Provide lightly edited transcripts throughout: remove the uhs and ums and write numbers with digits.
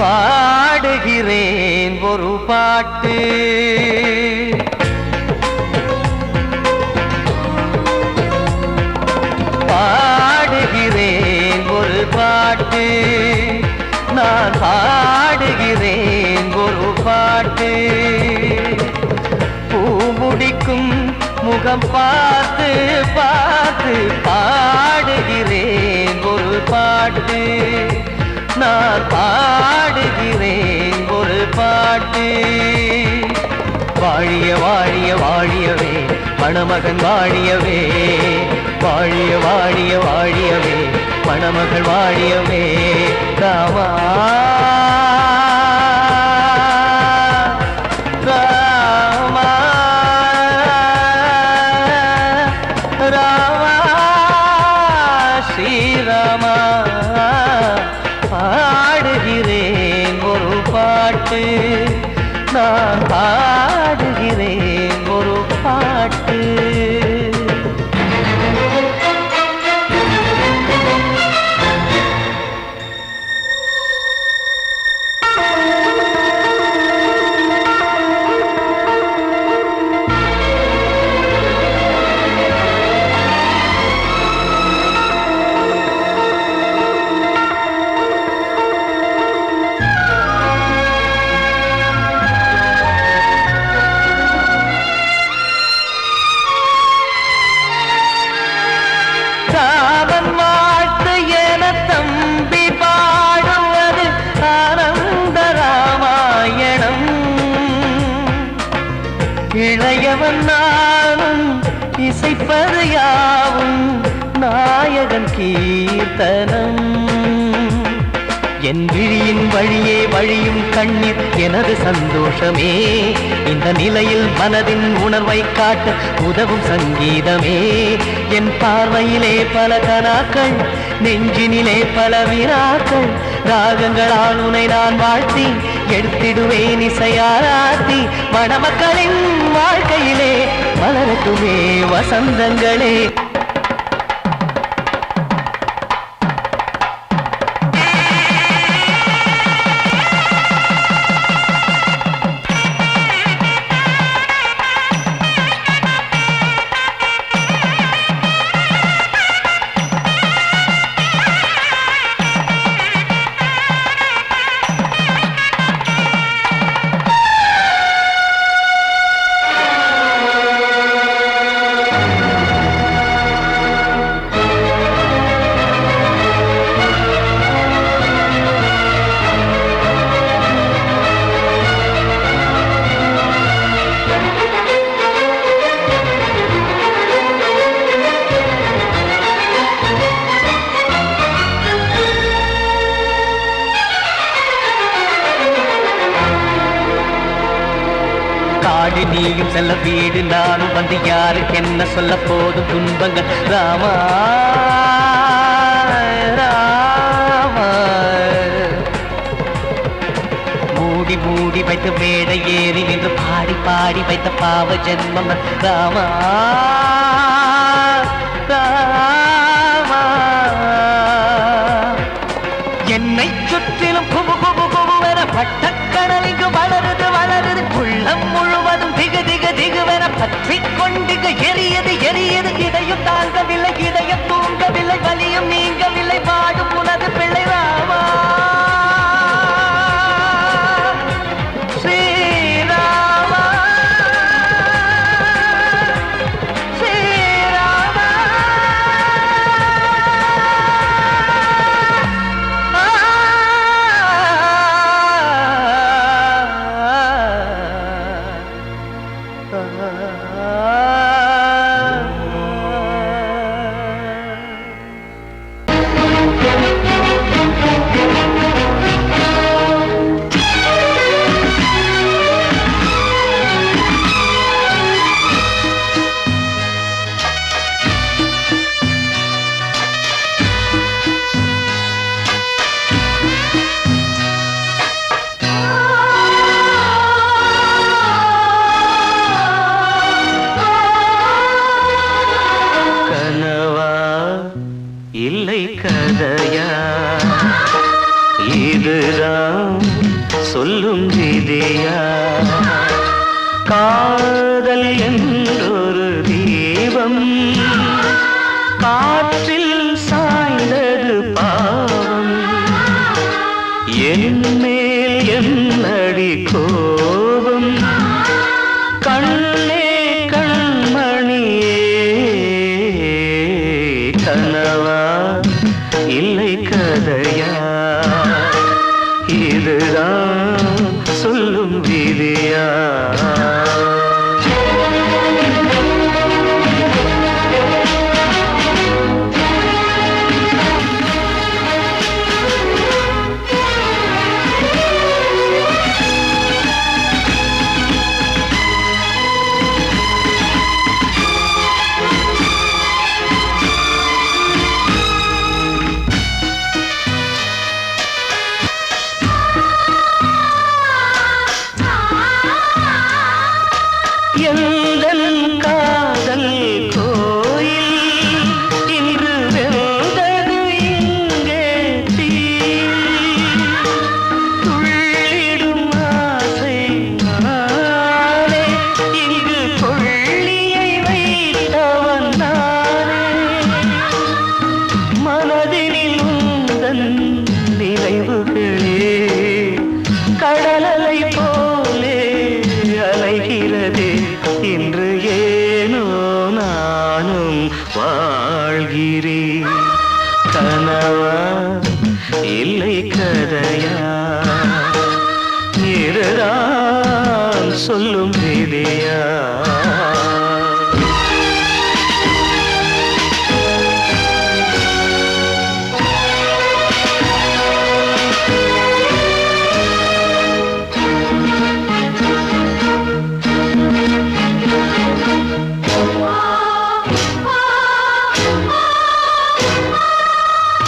பாடுகிறேன் ஒரு பாட்டு பாடுகிறேன் ஒரு பாட்டு நான் பாடுகிறேன் ஒரு பாட்டு பூ முடிக்கும் முகம் பார்த்து பார்த்து பாடுகிறேன் ஒரு பாட்டு நான் பாடுகிறேன் ஒரு பாட்டு வாழிய வாழிய வாழியவே மணமகன் வாழியவே வாழிய வாழிய வாழியவே மணமகள் வாழியவே ராமா ராமா ராமா ஸ்ரீராமா பாடுகிறேன் ஒரு பாட்டு நான் பாடுகிறேன் ஒரு பாட்டு இளையவன் நானும் இசைப்பது யாவும் நாயகன் கீர்த்தனம் என் விழியின் வழியே வழியும் கண்ணீர் எனது சந்தோஷமே இந்த நிலையில் மனதின் உணர்வை காட்ட உதவும் சங்கீதமே என் பார்வையிலே பல கனாக்கள் நெஞ்சினிலே பல வினாக்கள் ராகங்களால் உனை நான் வாழ்த்தி எடுத்திடுவேன் இசையாராத்தி மணமக்களின் வாழ்க்கையிலே மலரட்டுமே வசந்தங்களே காடு நீயும் செல்ல வீடு நானும் வந்து யாருக்கு என்ன சொல்ல போதும் துன்பங்கள் ராமா ராமா மூடி மூடி வைத்து மேடை ஏறி நின்று பாடி பாடி வைத்த பாவ ஜென்மம் ராமா ராமா என்னை சுற்றிலும் குபு குபு குபுவென பட்டக்கடல் இங்கு வளருது வளருது உள்ளம் முழுவதும் திகு திகு திகுவென பற்றி கொண்டிக எரியது எரியது இதையும் தாங்கவில்லை இதயம் தூங்கவில்லை வலியும் நீங்கவில்லை வாடும் உனது பிள்ளை ராமா ஸ்ரீராமா ஸ்ரீராமா இல்லை கதையா இதுதான் சொல்லும் விதியா காதல் என்றொரு தீபம் காற்றில் சாய்ந்தது பாவம் என் மேல் என்னடி கோபம் கண்ணே கண்மணியே கனவா இல்லை கதையா இதுதான் சொல்லும் விதியா எந்தன் காதல் கோயில் இன்று வெந்தது இங்கே தீ துள்ளிடும் ஆசை நானே இங்கு கொள்ளியை வைத்தவன் நானே மனதினில் உந்தன் நினைவுகளே கடலலை போலே அலைகிறதே இன்று ஏனோ நானும் வாழ்கிறேன் கனவா இல்லை கதையா இதுதான் சொல்லும் விதியா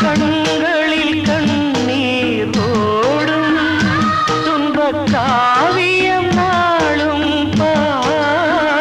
கண்களில் கண்ணீர் ஓடும் துன்பக் காவியம் நாளும் பாடும்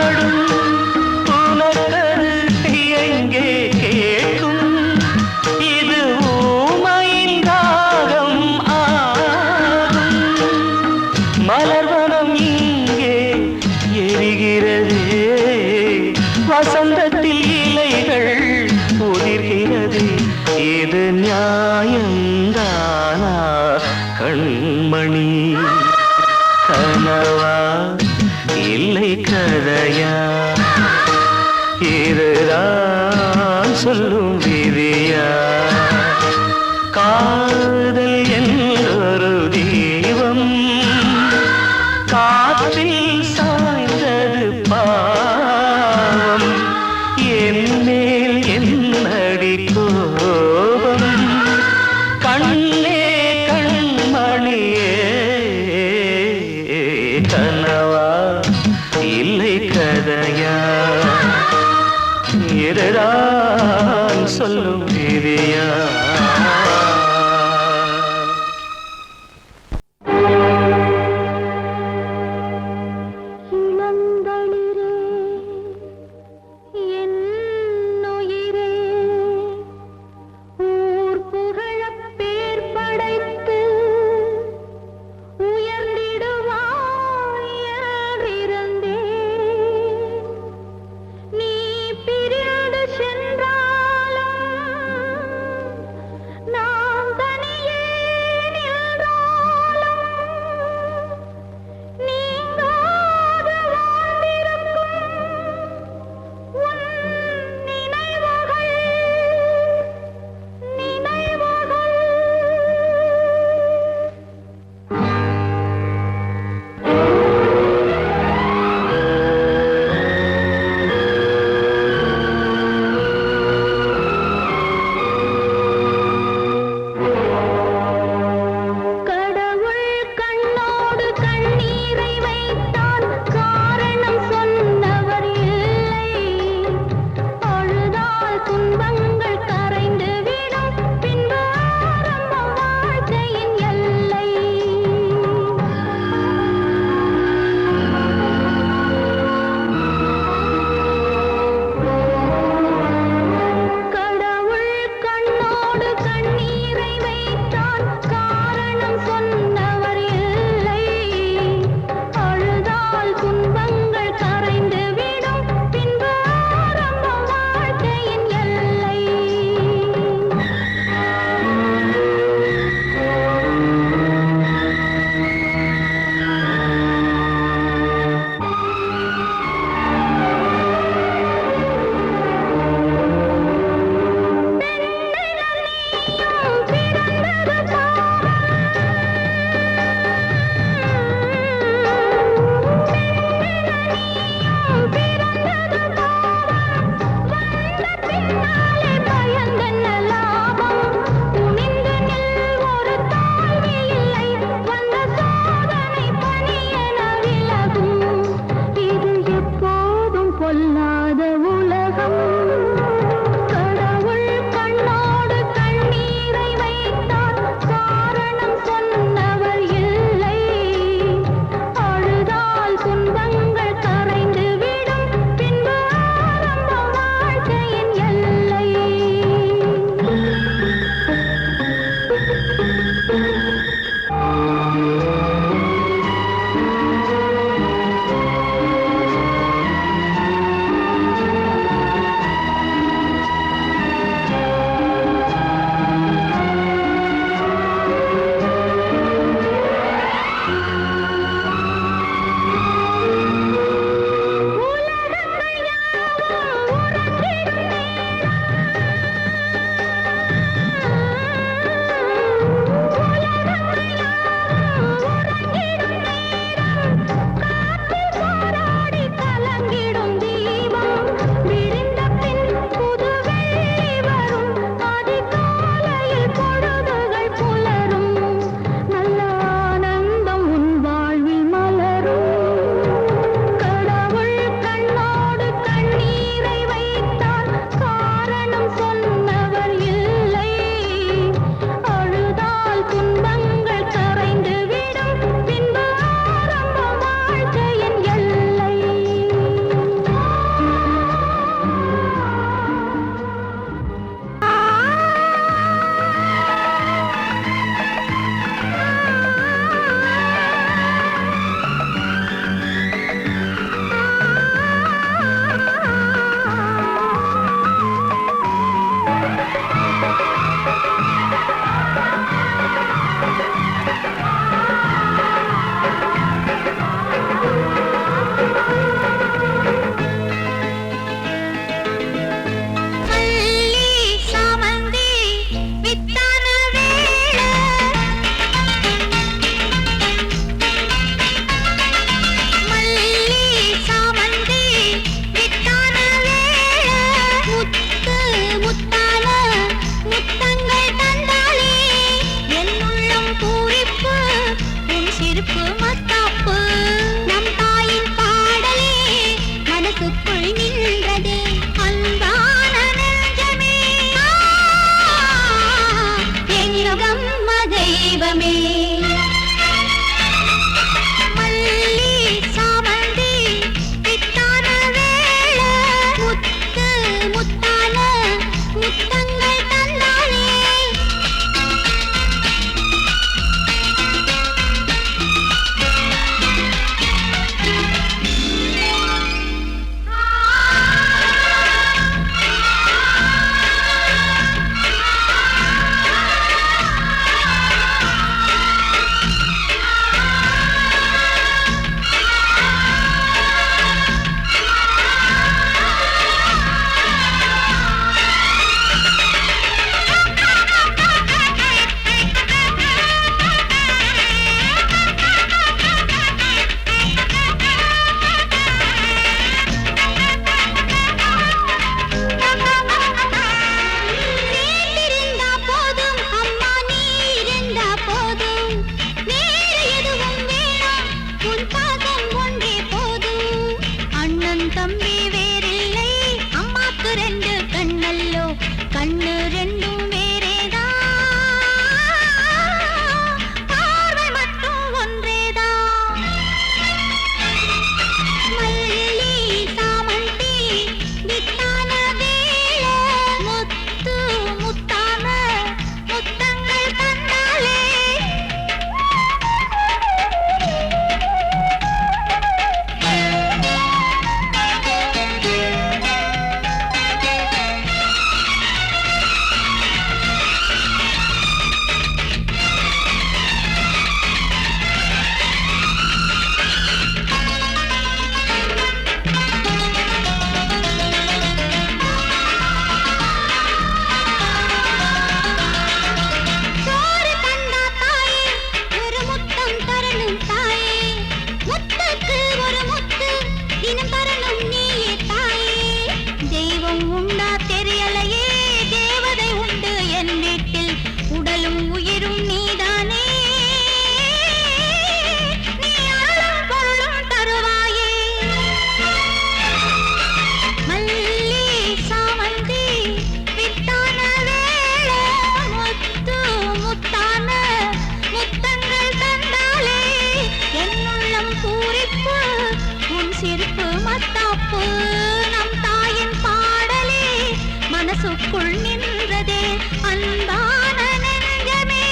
அன்பான நெஞ்சமே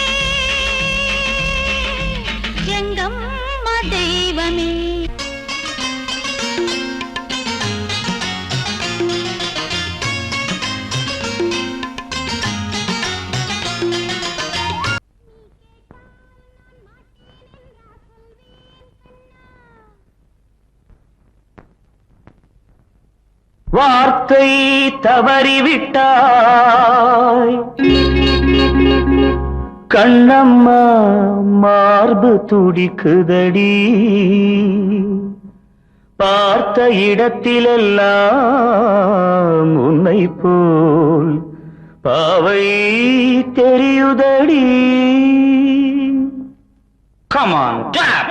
எங்கம்மா தெய்வமே. வார்த்தை தவறிவிட்டாய் கண்ணம்மா மார்பு துடிக்குதடி பார்த்த இடத்திலெல்லாம் உன்னை போல் பாவை தெரியுதடி. Come on, clap!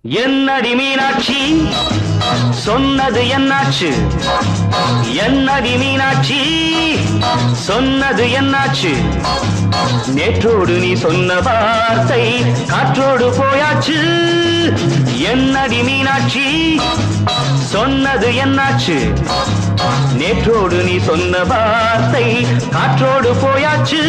என்னடி மீனாட்சி சொன்னது என்னாச்சு? என்னடி மீனாட்சி சொன்னது என்னாச்சு? நேற்றோடு நீ சொன்ன வார்த்தை காற்றோடு போயாச்சு. என்னடி மீனாட்சி சொன்னது என்னாச்சு? நேற்றோடு நீ சொன்ன வார்த்தை காற்றோடு போயாச்சு.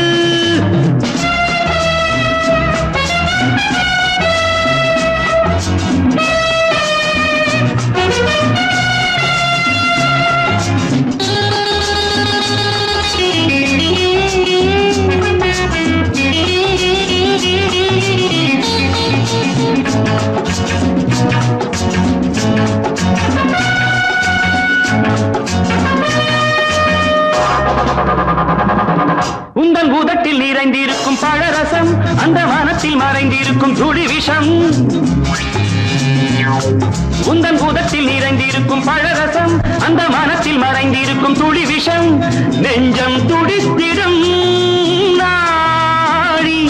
உந்தன் பூதத்தில் நிறைந்திருக்கும் பழரசம் அந்த வானத்தில் மறைந்திருக்கும் துளி விஷம். உந்தன் பூதத்தில் நிறைந்திருக்கும் பழரசம் அந்த வானத்தில் மறைந்திருக்கும் துளி விஷம். நெஞ்சம் துடித்திடும் நாடி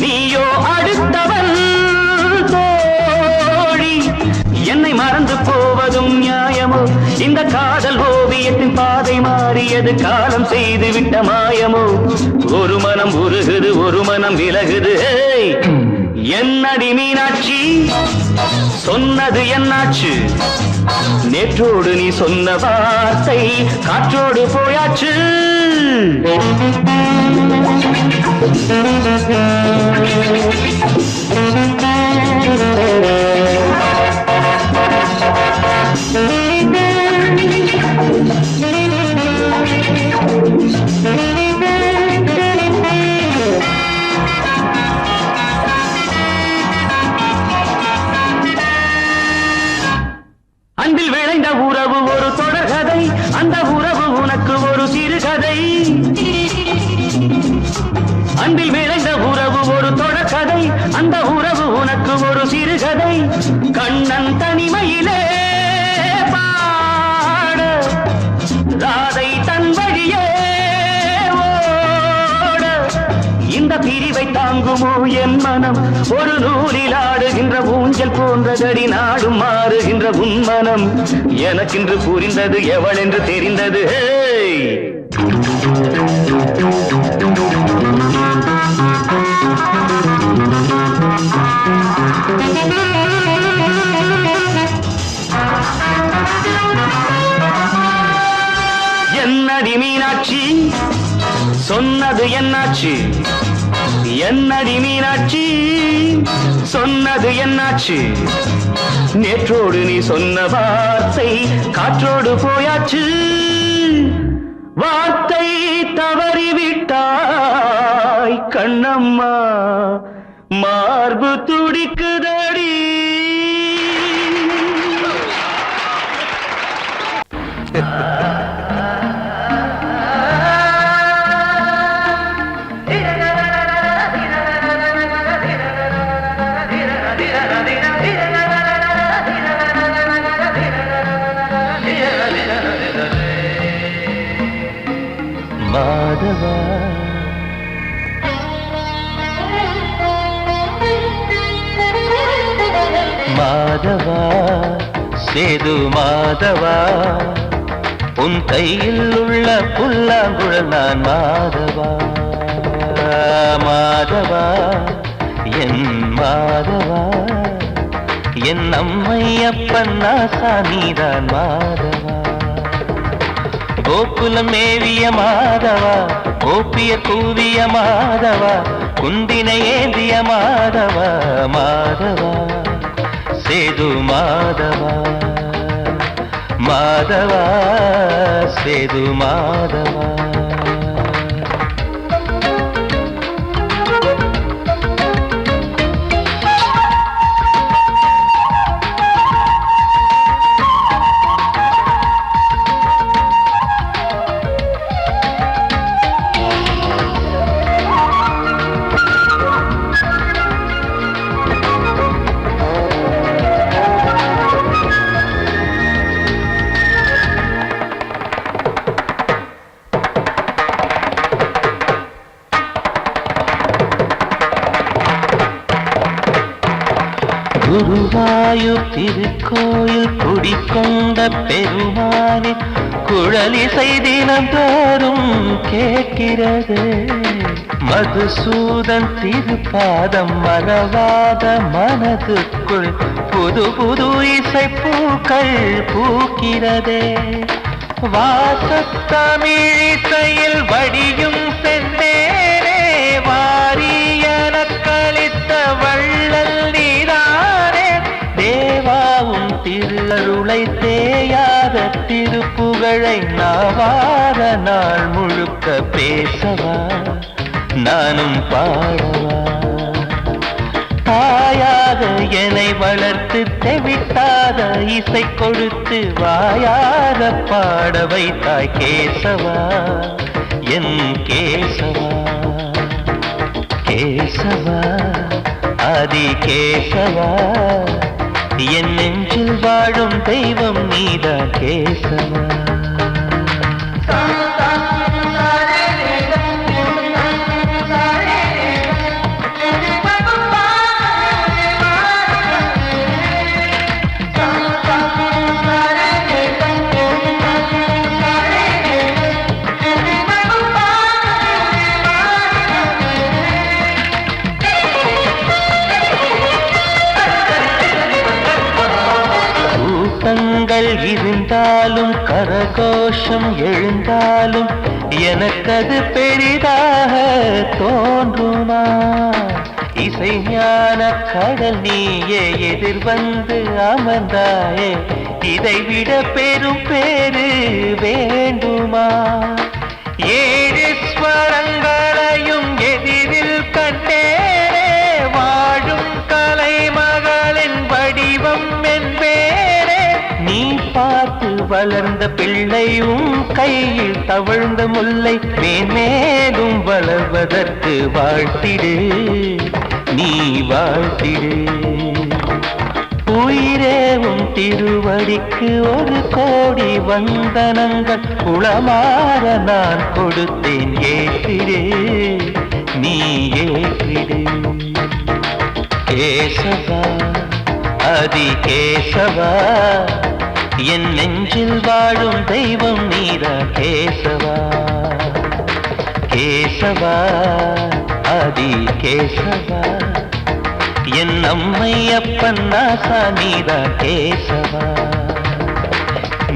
நீயோ அடுத்தவன் தோழி. என்னை மறந்து போவதும் நியாயமோ? இந்த காதல் ஓவியத்தின் பாதை மாறியது காலம் செய்து விட்ட மாயமோ? ஒரு மனம் உருகுது ஒரு மனம் விலகுது. என்னடி மீனாட்சி சொன்னது என்னாச்சு? நேற்றோடு நீ சொன்ன வார்த்தை காற்றோடு போயாச்சு. அன்பில் விளைந்த உறவு ஒரு தொடர்கதை அந்த உறவு உனக்கு ஒரு சிறுகதை. அன்பில் விளைந்த உறவு ஒரு தொடர்கதை அந்த உறவு உனக்கு ஒரு சிறுகதை. கண்ணன் தனிமையிலே பாட ராதை தன் வழியே ஓட. இந்த பிரிவை தாங்குமோ என் மனம்? ஒரு நூலில் ஆடுகின்ற ஊஞ்சல் போன்றதடி நாடும் மாறுகின்ற உன்மனம். எனக்கென்று புரிந்தது எவள் என்று தெரிந்தது. என்னடி மீனாட்சி சொன்னது என்னாச்சு? என்னடி மீனாட்சி சொன்னது என்னாச்சு? நேற்றோடு நீ சொன்ன வார்த்தை காற்றோடு போயாச்சு. வார்த்தை தவறிவிட்டாய் கண்ணம்மா மார்பு துடிக்குதடி. மாதவா மாதவா சேது மாதவா உன் கையில் உள்ள புல்லாங்குழல் நான் மாதவா. மாதவா என் மாதவா என் அம்மையப்பன் நாசானிதான் மாதவா கோகுலம் மேவிய மாதவா கோப்பிய கூவிய மாதவா குந்தினை ஏந்திய மாதவா மாதவா சேது மாதவா மாதவா சேது மாதவா குருவாயூர் திருக்கோயில் குடிக்கொண்ட பெருமானே குழலிசை தினந்தோறும் கேட்கிறது மதுசூதன் திருப்பாதம் மறவாத மனதுக்குள் புது புது இசைப்பூக்கள் பூக்கிறதே வாசத்தமிழிசையில் வடியும் செந்தேனே வாரியன கழித்த வள்ளல் நீதானே தேவாவும் திருளருளை தேயாத திருப்புகழை நாவாத நாள் முழுக்க பேசவா நானும் பாடவா தாயாக என்னை வளர்த்து தெவிட்டாத இசை கொடுத்து வாயாக பாட வைத்தாய் கேசவா என் கேசவா கேசவா ஆதி கேசவா என் நெஞ்சில் வாழும் தெய்வம் நீதான் கேசவா இருந்தாலும் கரகோஷம் எழுந்தாலும் எனக்கது பெரிதாக தோன்றுமா இசை ஞான கடல் நீயே எதிர்வந்து அமர்ந்தாயே இதைவிட பெரும் பேரு வேண்டுமா ஏழு ஸ்வரங்களையும் எதிரில் கண்டேனே வாழும் கலைமகளின் வடிவம் என்பேனே நீ பார்த்து வளர்ந்த பிள்ளையும் கையில் தவழ்ந்த முல்லை மேன்மேலும் வளர்வதற்கு வாழ்த்திடு நீ வாழ்த்திடு உயிரேவும் திருவடிக்கு ஒரு கோடி வந்தனங்கள் உளமாற நான் கொடுத்தேன் ஏற்றிடு நீ ஏற்றிடு கேசவா ஆதி கேசவா என் நெஞ்சில் வாழும் தெய்வம் நீதான் கேசவா கேசவா ஆதி கேசவா என் அம்மையப்பன் நாசா நீதான் கேசவா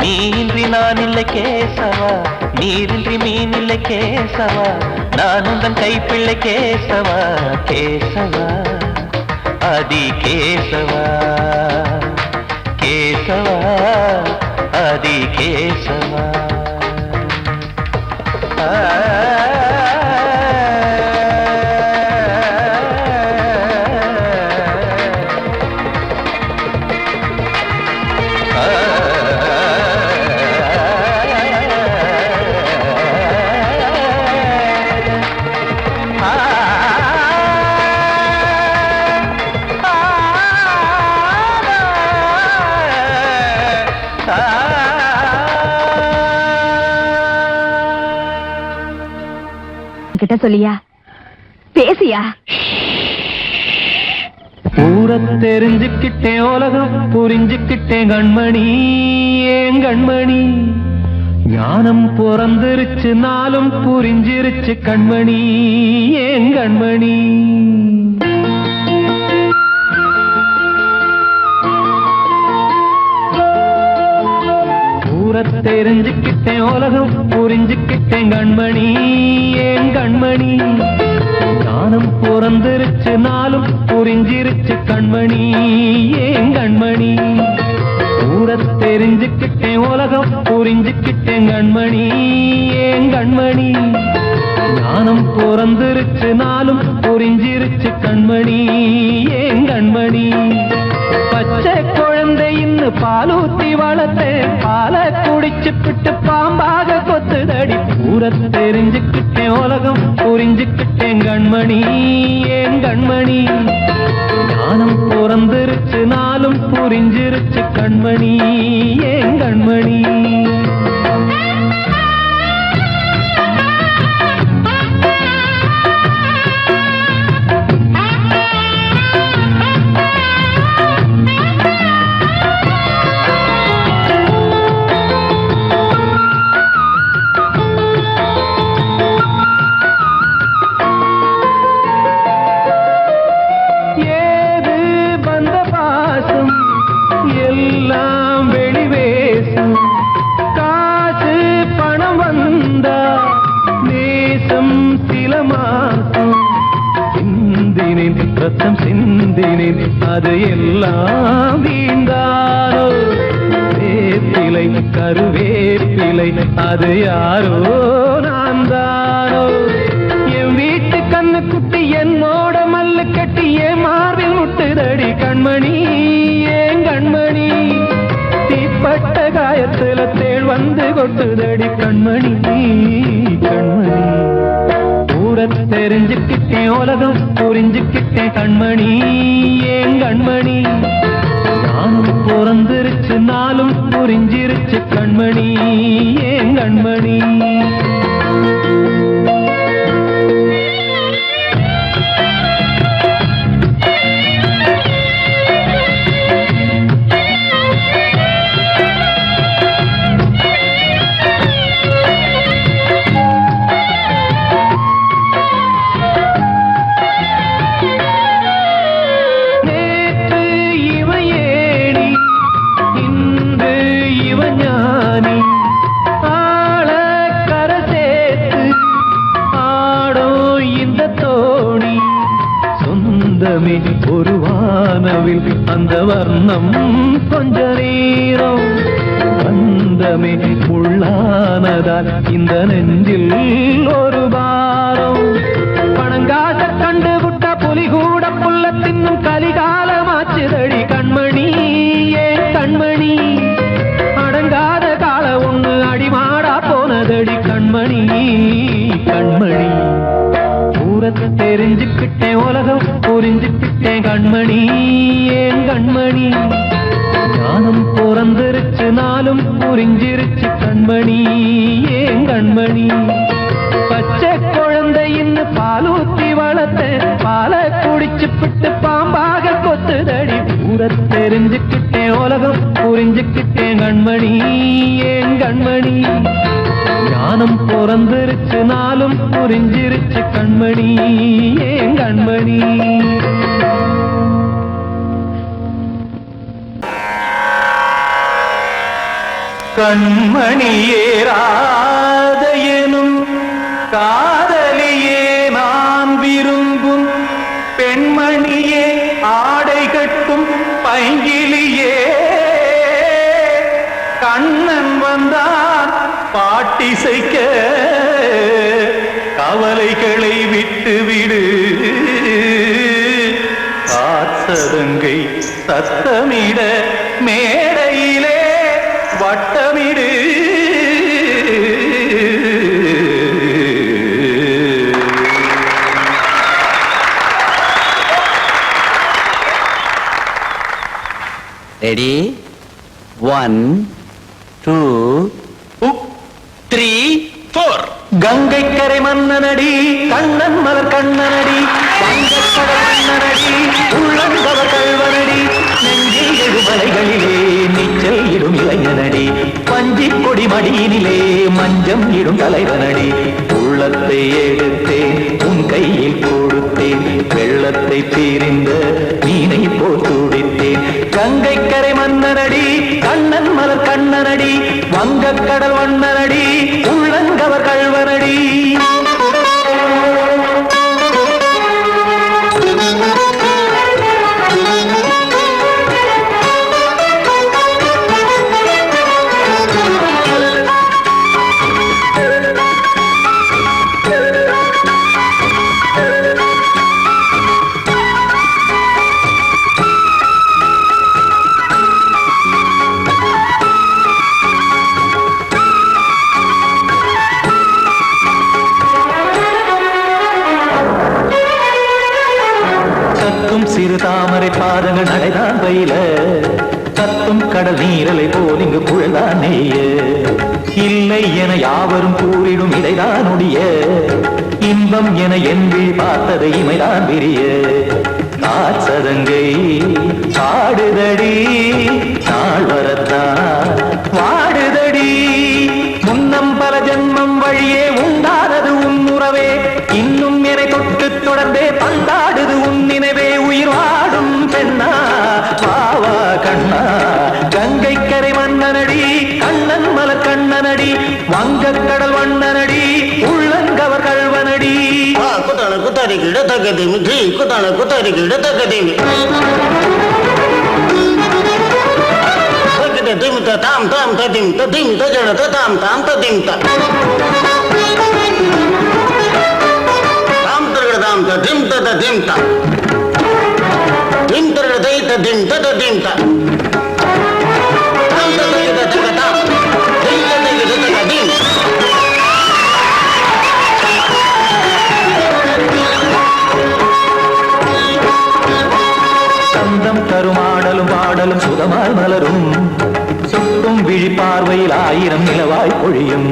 நீயின்றி நான் இல்லை கேசவா நீரின்றி மீன் இல்லை கேசவா நான் உந்தன் கைப்பிள்ளை கேசவா கேசவா ஆதி கேசவா கேசவா ஆதி கேசவா கிட்ட சொல்லியா பேசியா ஊர தெரிஞ்சுக்கிட்டேன் உலகம் புரிஞ்சுக்கிட்டேன் கண்மணி ஏன் கண்மணி ஞானம் பிறந்திருச்சு நாளும் புரிஞ்சிருச்சு கண்மணி ஏன் கண்மணி தெரிஞ்சுக்கிட்டேன் உலகம் புரிஞ்சுக்கிட்டேன் கண்மணி ஏன் கண்மணி ஞானம் பிறந்திருச்சு நாளும் புரிஞ்சிருச்சு கண்மணி ஏன் கண்மணி தெரிஞ்சுக்கிட்டேன் உலகம் புரிஞ்சுக்கிட்டேன் கண்மணி ஏன் கண்மணி ஞானம் பிறந்திருச்சு நாளும் புரிஞ்சிருச்சு கண்மணி ஏன் கண்மணி பச்சை குழந்தை இன்னும் பாலூத்தி வளர்த்தேன் பாலை குடிச்சு பிட்டு பாம்பாக கொத்துதடி தெரிஞ்சுக்கிட்டேன் உலகம் புரிஞ்சுக்கிட்டேன் கண்மணி ஏன் கண்மணி ஞானம் பிறந்திருச்சு நாளும் புரிஞ்சிருச்சு கண்மணி ஏன் கண்மணி சிந்தினேன் அது எல்லாம் வீண்டாரோ வேப்பிலை கருவேப்பிலை அது யாரோ நான் தானோ என் வீட்டு கண்ணு குட்டி என்னோட மல்லு கட்டி என் மார்பில் முட்டுதடி கண்மணி ஏன் கண்மணி தீப்பட்ட காயத்துல தேள் வந்து கொட்டுதடி கண்மணி கண்மணி தெரிஞ்சுக்கிட்டேன் உலகம் புரிஞ்சுக்கிட்டேன் கண்மணி ஏன் கண்மணி ஞானம் பிறந்திருச்சு நாளும் புரிஞ்சிருச்சு கண்மணி ஏன் கண்மணி ஒரு வானவில் அந்த வர்ணம் கொஞ்ச நேரம் வந்தமே உள்ளானதால் இந்த நெஞ்சில் ஒரு பாரம் பணங்காக கண்டு விட்ட புலி கூட புல்ல தின்னும் கலிகாலமாச்சுதடி கண்மணி ஏன் கண்மணி அடங்காத கால ஒண்ணு அடிமாடா போனதடி கண்மணி கண்மணி தெரிஞ்சுக்கிட்டேன் உலகம் புரிஞ்சுக்கிட்டேன் கண்மணி ஏன் கண்மணி ஞானம் பிறந்திருச்சு நாளும் புரிஞ்சிருச்சு கண்மணி ஏன் கண்மணி பச்சை குழந்தை இன்னும் பாலூத்தி வளர்த்தேன் பாலை குடிச்சு பிட்டு பாம்பாக கொத்துதடி தெரிஞ்சுக்கிட்டேன் உலகம் புரிஞ்சுக்கிட்டேன் கண்மணி ஏன் கண்மணி ஞானம் பிறந்திருச்சு நாளும் புரிஞ்சிருச்சு கண்மணி ஏன் கண்மணி கண்மணியே ராதையனும் காதலியே நான் விரும்பும் பெண்மணியே ஆடை கட்டும் பைங்கிலியே கண்ணன் வந்தான் பாட்டிசைக்க கவலைகளை விட்டுவிடு காத்ததங்கை சத்தமிட மேடையிலே வட்டமிடு ரெடி 1 2 3 4 கங்கை கரை மன்னனடி கண்ணன் மலர் கண்ணனடி வங்கக்கடல் மன்னனடி உள்ளங்கவர் கல்வனடி நெஞ்சில் எழுமலைகளிலே நீச்சல் இடும் இளைஞனடி வஞ்சி கொடி மடியினிலே மஞ்சம் இடும் தலைவனடி உள்ளத்தை எடுத்தேன் உன் கையில் கொடுத்தேன் வெள்ளத்தை பீரிந்த மீனை போல் துடித்தேன் கங்கை கரை மன்னனடி கண்ணன் மலர் கண்ணனடி வங்கக் கடல் வண்ணனடி உள்ளங்கவர் கள்வனடி சிறு தாமரை பாதங்கள் நடைதான் பயில கத்தும் கடல் நீரலை போல் இங்கு புழதான் நெய்ய இல்லை என யாவரும் கூறிடும் இடைதான் உடைய இன்பம் என என்பி பார்த்ததை இமைதான் விரிய காச்சதங்கை பாடுதடி நாள் வரத்தான் வாடுதடி முன்னம் பல ஜென்மம் வழியே உண்டானது உன் உறவே இன்னும் என்னை தொட்டு தொடர்ந்தே பந்தாடுது உன் நினைவே உயிர் வாடும் பெண்ணா பாவா கண்ணா கங்கை கரை மன்னனடி கண்ணன் மலர் கண்ணனடி வங்கக் கடல் வண்ணனடி உள்ளங்கவர் கள்வனடி குத்தான குத்தாரிக்கு இடத்தக்கதிமி ஜி குத்தான குத்தாரிக்கு இடத்தக்கதிமி திமித்த தாம் தாம் ததிம் ததிம் தஜட தாம் தாம் ததிம் தாம் தாம் ததிம் ததிம் தாம் திம் தரட தை ததிம் ததிம் தாம் தாம் ததிம் ததிம் தாம் திம் ததிம் ததிம் சந்தம் தருமாடலும் பாடலும் சுதமாய் மலரும் சுட்டும் விழி பார்வையில் ஆயிரம் நிலவாய் பொழியும்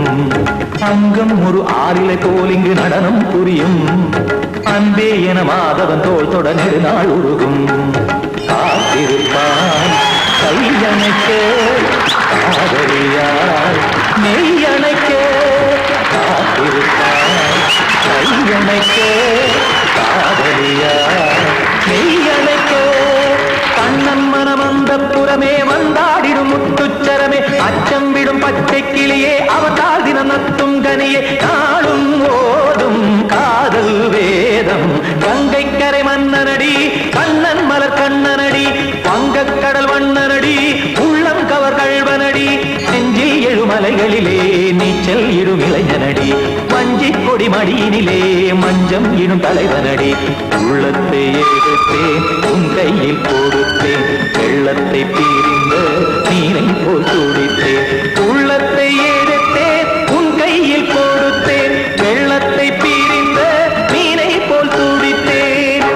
அங்கம் ஒரு ஆறிலை போல் இங்கு நடனம் புரியும் அன்பே என மாதவன் தோள் தொட நெடுநாள் உருகும் காத்திருப்பான் கையணைக்க காதலியார் மெய்யணைக்க காத்திருப்பான் கையணைக்க காதலியார் மெய்யணைக்க கண்ணன் மனமந்த புறமே வந்தாடிடும் முத்துச்சரமே அச்சம் விடும் பச்சை கிளியே அவதால் தினம் நத்தும் கனியே நாளும் ஓடும் காதல் வேதம் கங்கை கரை மன்னனடி கண்ணன் மலர் கண்ணனடி வங்கக் கடல் வண்ணனடி உள்ளம் கவர் கள்வனடி நெஞ்சில் எழுமலைகளிலே நீச்சல் இடும் இளைஞனடி வஞ்சி கொடி மடியினிலே மஞ்சம் இடும் தலைவனடி உள்ளத்தை எடுத்தேன் உன் கையில் கொடுத்தேன் வெள்ளத்தை பீரிந்த நீரை போல் துடித்தேன் உள்ளத்தை எடுத்தேன் உன் கையில் கொடுத்தேன் வெள்ளத்தை பீரிந்த நீரை போல் துடித்தேன்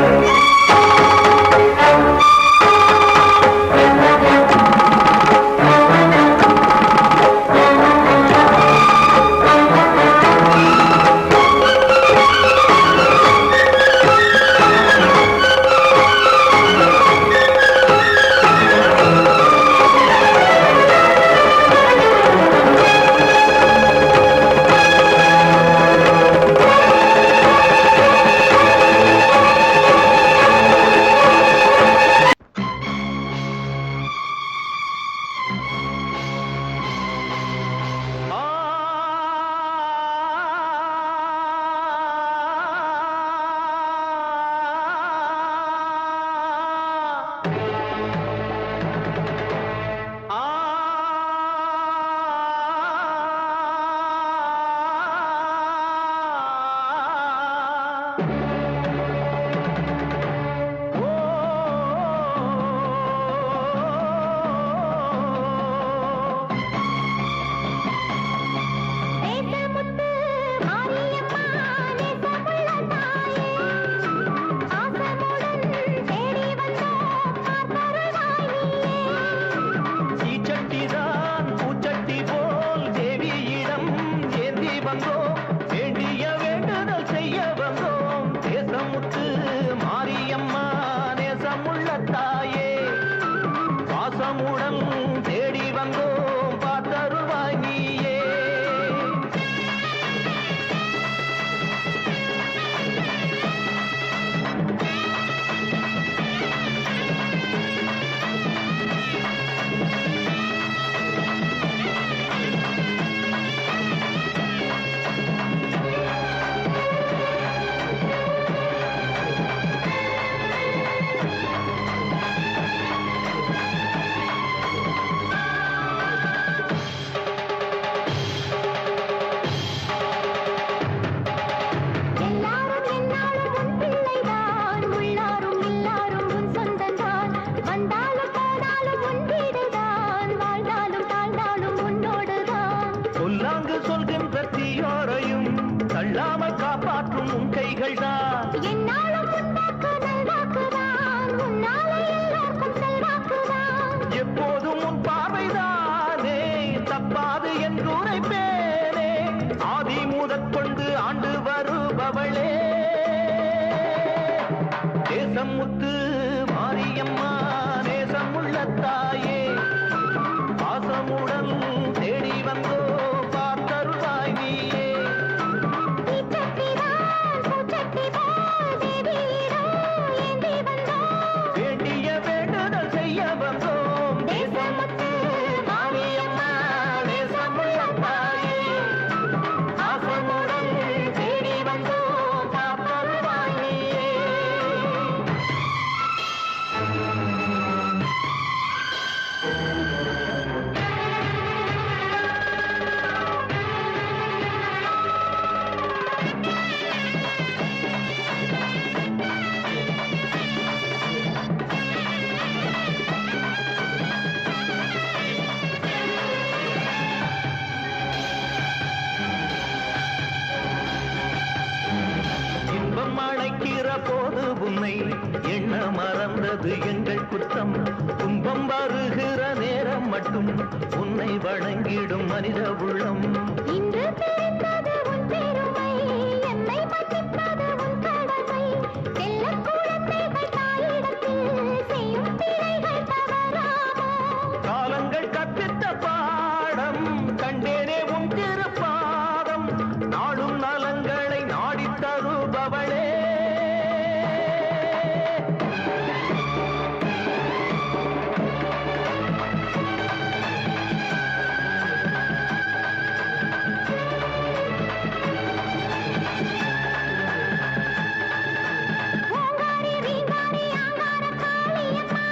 தருபவளே தேசம் முத்து மாரியம்மா நேசம் உள்ள தாயே பாசமுடன் தேடி வந்தோ பார்த்தருளாய் நீயே வேண்டிய வேண்டுதல் செய்ய வந்தோம் தேசமுத்து மாரியம்மா நேசமுள்ள தாயே பாசமுடன் தேடி வந்தோ பார்த்தருளாய் நீயே இன்பம் அழைக்கிற போது உன்னை எண்ண மறந்தது எங்கள் குற்றம் துன்பம் வருகிற நேரம் மட்டும் உன்னை வணங்கிடும் மனித உள்ளம் இன்று பிறந்தது உன் பெருமை என்னை மன்னிப்பது உன் கடமை செல்லக் குழந்தைகள் தாயிடத்தில் செய்யும் பிழைகள் தவறாமோ காலங்கள் கற்பித்த பாடம் கண்டேனே உன் திருப்பாதம் நாடும் நலங்களை நாடித் தருபவளே ஓங்காரி ரீங்காரி ஆங்கார காளியம்மா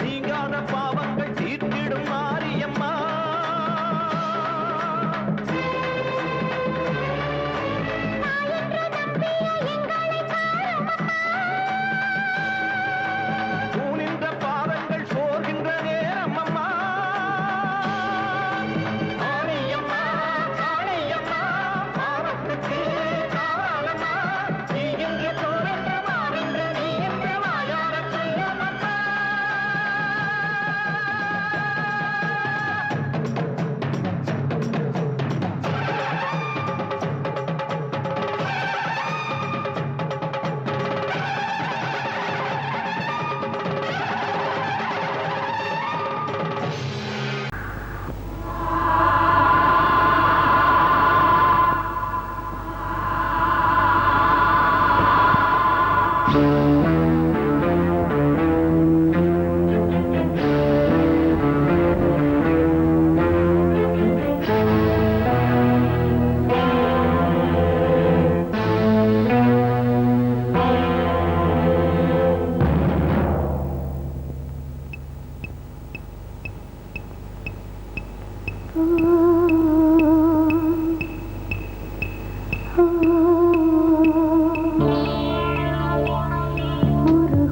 நீங்காத பாவங்கள் தீர்த்திடும் மாரியம்மா தூணின்ற பாதங்கள் சோர்கின்ற நேரம் அம்மா காளியம்மா காளியம்மா பாவத்துக்கு காலம்மா நீ என்று தோன்ற மாவென்று நீ என்று வாயார சொல்லமம்மா ஒரு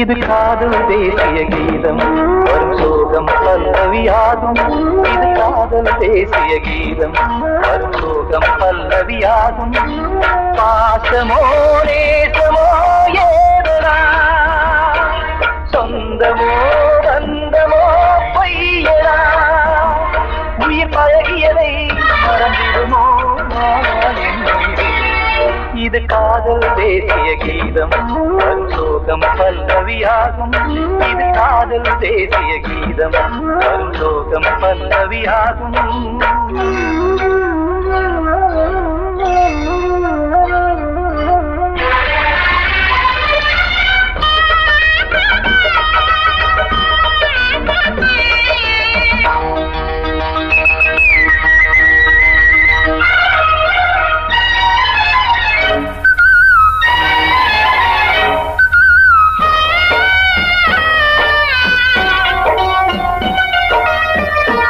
இது காதல் தேசிய கீதம் வரும் சோகம் பல்லவியாகும் இது காதல் தேசிய கீதம் வரும் சோகம் பல்லவியாகும் பாசமோ நேசமோ ஏதனா சொந்தமோ பந்தமோ பொய்யனா உயிர் பழகியதை மறந்திடுமோ இது காதல் தேசிய கீதம் வரும் சோகம் பல்லவியாகும் இது காதல் தேசிய கீதம் வரும் சோகம் பல்லவியாகும்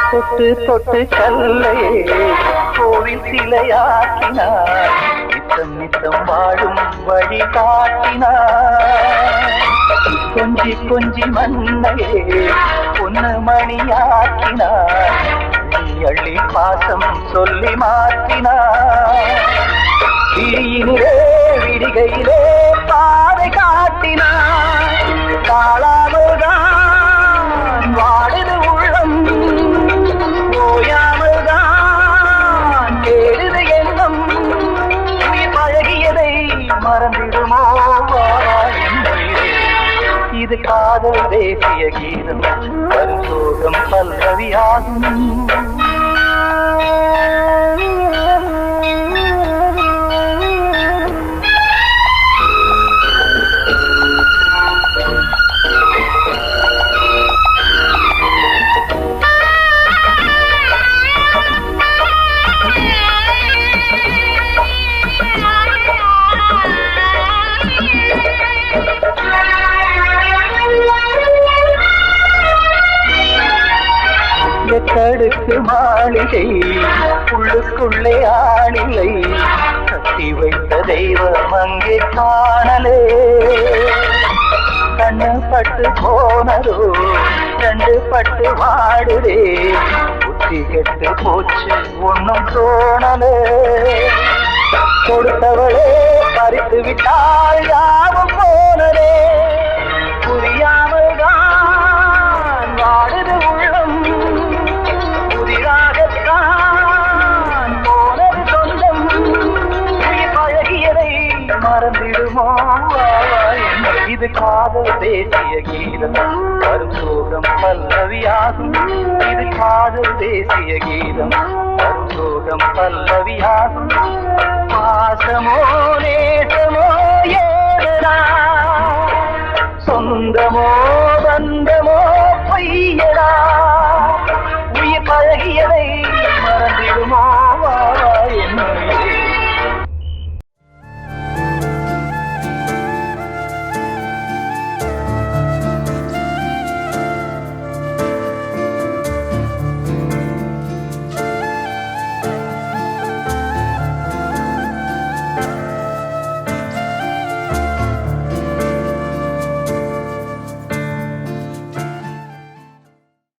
தொட்டு தொட்டு கல்லையே கோவில் சிலையாக்கினார் நித்தம் நித்தம் வாழும் வழி காட்டினார் கொஞ்சி கொஞ்சி மண்ணையே பொன்னு மணியாக்கினார் அள்ளி பாசம் சொல்லி மாற்றினார் விழியினிலே விடிகையிலே பாதை காட்டினார் காளாமல்தான் வாடுது உள்ளம் ஓயாமல்தான் கேடுது எண்ணம் உயிர் பழகியதை மறந்திடுமோ இது காதல் தேசிய கீதம் வரும் சோகம் பல்லவியாகும் கடுக்கு மாளிகை உள்ளுக்குள்ளே ஆணிலை கட்டி வைத்த தெய்வம் அங்கே காணலே கண்ணு பட்டு போனதோ ரெண்டு பட்டு வாடுதே புத்தி கெட்டு போச்சு ஒன்னும் தோணலே கொடுத்தவளே பறித்து விட்டால் யாவும் போனதே புரியாமல் தான் வாடுது உள்ளம் புதிராகத்தான் போனது சொந்தம் உயிர் பழகியதை மறந்திடுமோ இது காதல் தேசிய கீதம் வரும் சோகம் பல்லவியாகும் இது காதல் தேசிய கீதம் வரும் சோகம் பல்லவியாகும் பாசமோ நேசமோ ஏதனா சொந்தமோ பந்தமோ பொய்யடா